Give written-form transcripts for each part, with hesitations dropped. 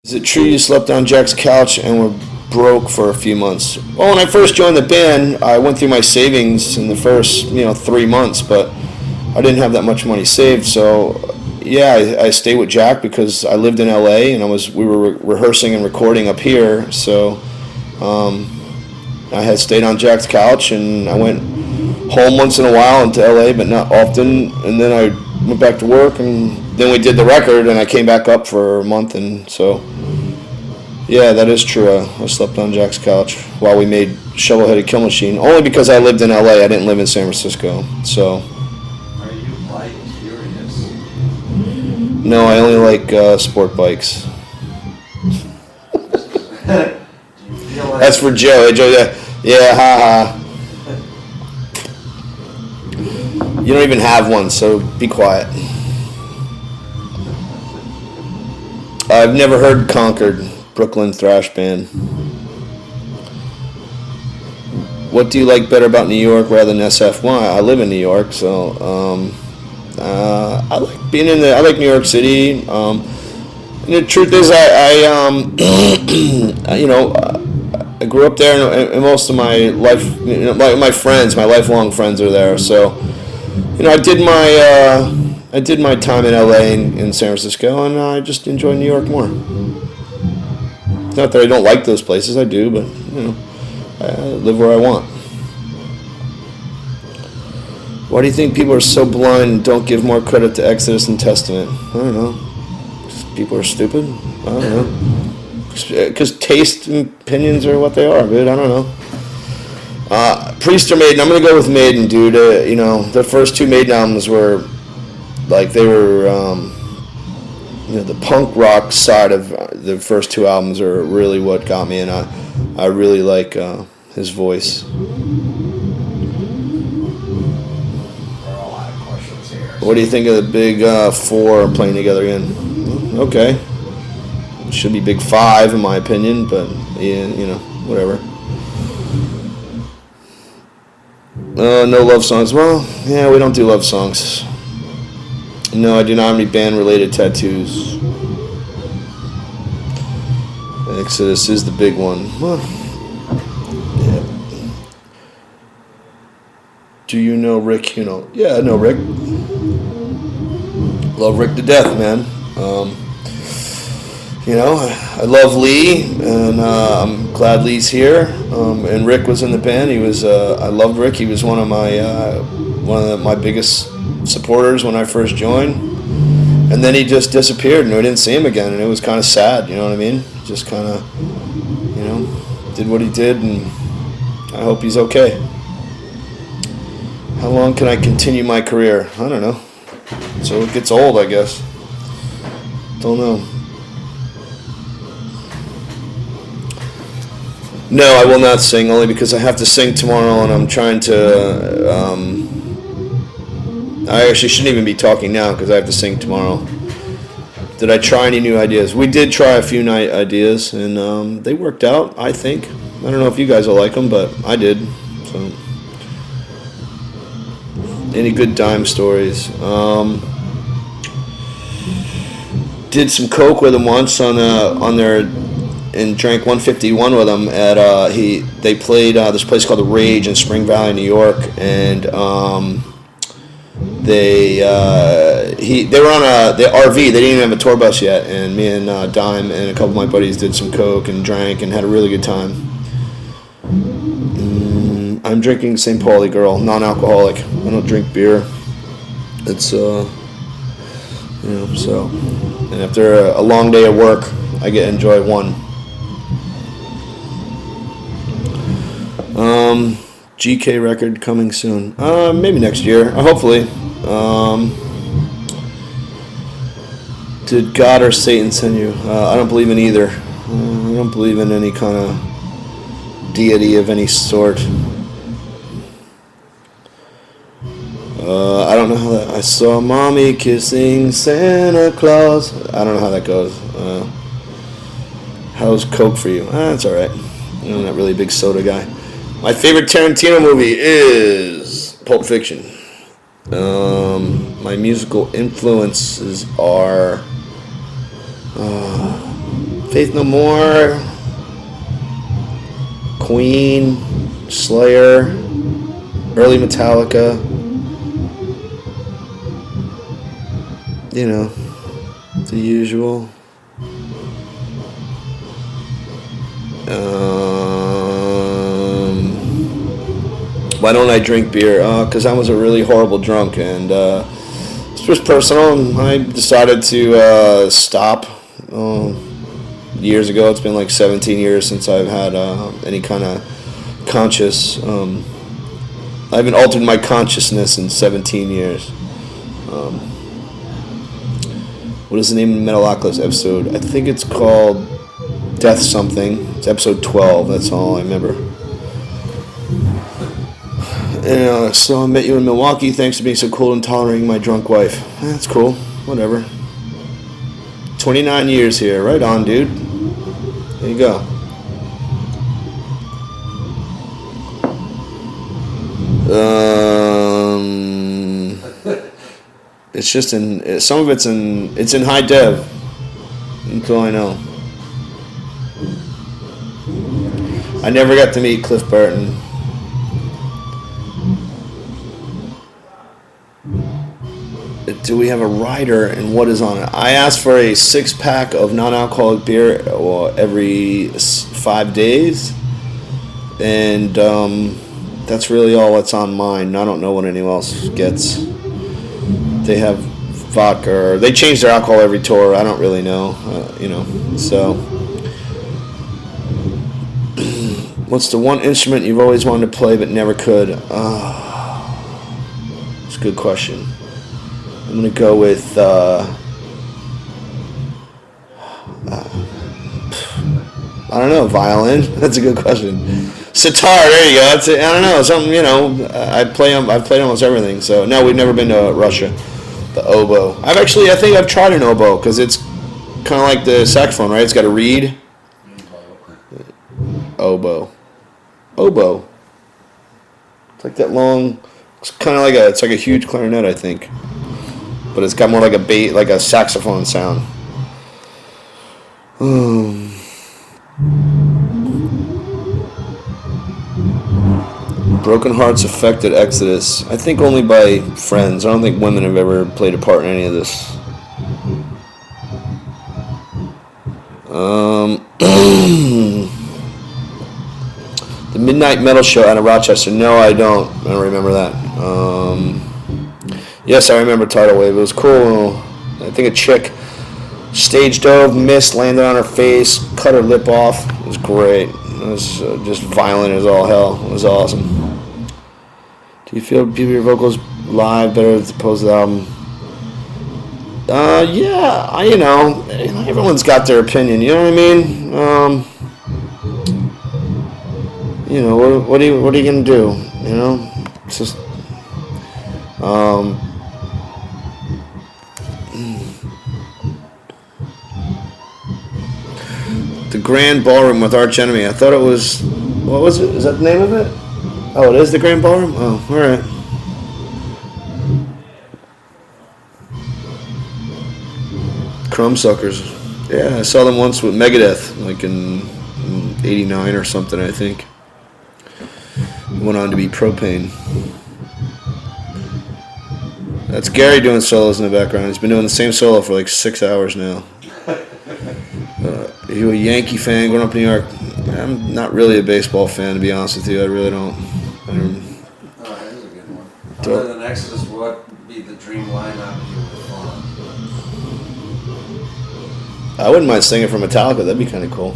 Is it true you slept on Jack's couch and were broke for a few months? Well, when I first joined the band, I went through my savings in the first 3 months, but I didn't have that much money saved. So yeah, I stayed with Jack because I lived in LA and we were rehearsing and recording up here. So I had stayed on Jack's couch, and I went home once in a while into LA, but not often. And then I went back to work, and then we did the record, and I came back up for a month. And so yeah, that is true. I slept on Jack's couch while we made Shovel-Headed Kill Machine, only because I lived in LA. I didn't live in San Francisco. So Are you bike curious? no, I only like sport bikes. Do you feel like That's for Joe. Hey, Joe, yeah, ha. You don't even have one, so be quiet. I've never heard Concord, Brooklyn thrash band. What do you like better about New York rather than SF? Well, I live in New York, so I like being in I like New York City. And the truth is, I grew up there, and most of my life, my friends, my lifelong friends are there. So, I did my time in LA and in San Francisco, and I just enjoy New York more. Not that I don't like those places, I do, but I live where I want. Why do you think people are so blind and don't give more credit to Exodus and Testament? I don't know. Just people are stupid. I don't know. Because taste and opinions are what they are, dude. I don't know. Priest or Maiden? I'm gonna go with Maiden, dude. The first two Maiden albums were like they were. The punk rock side of the first two albums are really what got me, and I really like his voice. there are a lot of questions here? What do you think of the Big Four playing together again? Okay. Should be Big Five in my opinion, but yeah, whatever. No love songs. Well, yeah, we don't do love songs. No, I do not have any band-related tattoos. Exodus is the big one. Well, yeah. Do you know Rick? Yeah, I know Rick. Love Rick to death, man. I love Lee, and I'm glad Lee's here. And Rick was in the band. I loved Rick. He was one of my biggest supporters when I first joined, and then he just disappeared, and we didn't see him again, and it was kind of sad. You know what I mean? Just kind of, did what he did, and I hope he's okay. How long can I continue my career? I don't know. So it gets old, I guess. Don't know. No, I will not sing, only because I have to sing tomorrow, and I'm trying to. I actually shouldn't even be talking now because I have to sing tomorrow. Did I try any new ideas? We did try a few night ideas, and they worked out, I think. I don't know if you guys will like them, but I did. So, any good dime stories? Did some coke with them once on their, and drank 151 with them at they played this place called the Rage in Spring Valley, New York, and they were on the RV. They didn't even have a tour bus yet, and me and Dime and a couple of my buddies did some coke and drank and had a really good time. I'm drinking St. Pauli Girl, non-alcoholic. I don't drink beer. It's so. And after a long day of work, I get to enjoy one. GK record coming soon. Maybe next year. Hopefully. Did God or Satan send you? I don't believe in either. I don't believe in any kind of deity of any sort. I don't know how that. I saw mommy kissing Santa Claus. I don't know how that goes. How's Coke for you? It's all right. I'm not really a big soda guy. My favorite Tarantino movie is Pulp Fiction. My musical influences are Faith No More, Queen, Slayer, early Metallica. You know, the usual. Why don't I drink beer? Because I was a really horrible drunk, and this was personal. I decided to stop years ago. It's been like 17 years since I've had any kind of conscious. I haven't altered my consciousness in 17 years. What is the name of the Metalocalypse episode? I think it's called Death Something. It's episode 12. That's all I remember. And, so I met you in Milwaukee. Thanks for being so cool and tolerating my drunk wife. That's cool. Whatever. 29 years here. Right on, dude. There you go. It's just some of it's in high dev. That's all I know. I never got to meet Cliff Burton. Do we have a rider and what is on it? I asked for a 6-pack of non-alcoholic beer every 5 days. And that's really all that's on mine. I don't know what anyone else gets. They have vodka. Or they change their alcohol every tour. I don't really know. So, what's the one instrument you've always wanted to play but never could? It's a good question. I'm going to go with I don't know, violin. That's a good question. Sitar, there you go. That's it. I don't know, something. I've played almost everything. So no, we've never been to Russia. The oboe. I think I've tried an oboe because it's kind of like the saxophone, right? It's got a reed. Oboe. It's like that long. It's kind of like it's like a huge clarinet, I think, but it's got more like a saxophone sound. Broken Hearts affected Exodus. I think only by friends. I don't think women have ever played a part in any of this. The Midnight Metal Show out of Rochester. No, I don't. I don't remember that. Yes, I remember Tidal Wave. It was cool. I think a chick stage dove, missed, landed on her face, cut her lip off. It was great. It was just violent as all hell. It was awesome. Do you feel your vocals live better as opposed to the album? Yeah, everyone's got their opinion. You know what I mean? What are you gonna do? It's just the Grand Ballroom with Arch Enemy. I thought it was. What was it? Is that the name of it? Oh, it is the Grand Ballroom? Oh, alright. Crumbsuckers. Yeah, I saw them once with Megadeth, like in 89 or something, I think. Went on to be Propane. That's Gary doing solos in the background. He's been doing the same solo for like 6 hours now. Are you a Yankee fan growing up in New York? I'm not really a baseball fan, to be honest with you. I really don't. Oh, that is a good one. Other than Exodus, what would be the dream lineup you would want? I wouldn't mind singing for Metallica. That'd be kind of cool.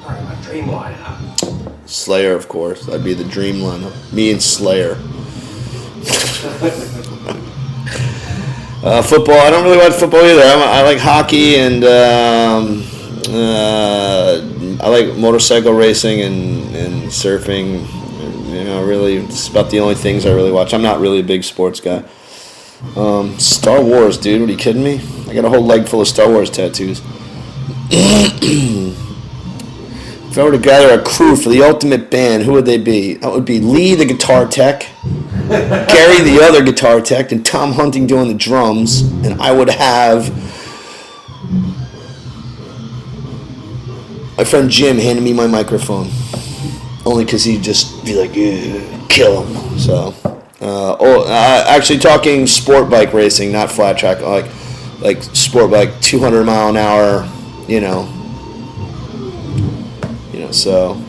Talking about dream lineup. Slayer, of course. That'd be the dream lineup. Me and Slayer. Football. I don't really watch football either. I like hockey and I like motorcycle racing and surfing. Really, it's about the only things I really watch. I'm not really a big sports guy. Star Wars, dude. What are you kidding me? I got a whole leg full of Star Wars tattoos. If I were to gather a crew for the ultimate band, who would they be? That would be Lee, the guitar tech, Gary, the other guitar tech, and Tom Hunting doing the drums. And I would have my friend Jim handed me my microphone, only because he'd just be like, kill him. So, actually talking sport bike racing, not flat track, like sport bike, 200 mile an hour, so.